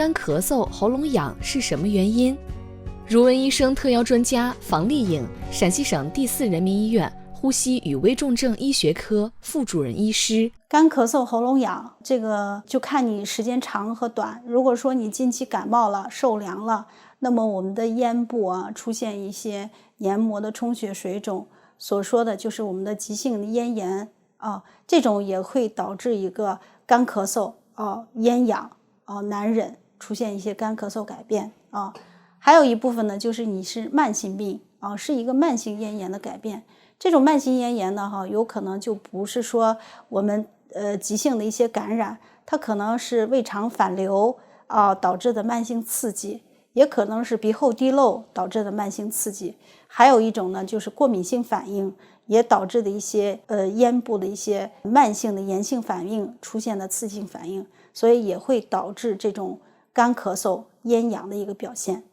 干咳嗽、喉咙痒是什么原因？如闻医生特邀专家房丽颖，陕西省第4人民医院呼吸与危重症医学科副主任医师。干咳嗽、喉咙痒，这个就看你时间长和短。如果说你近期感冒了、受凉了，那么我们的咽部出现一些黏膜的充血水肿，所说的就是我们的急性的咽炎这种也会导致一个干咳嗽咽痒难忍，出现一些干咳嗽改变还有一部分呢，就是你是慢性病是一个慢性咽炎的改变。这种慢性咽炎呢有可能就不是说我们急性的一些感染，它可能是胃肠反流导致的慢性刺激，也可能是鼻后滴漏导致的慢性刺激，还有一种呢就是过敏性反应也导致的一些咽部的一些慢性的炎性反应出现的刺激性反应，所以也会导致这种干咳嗽、咽痒的一个表现。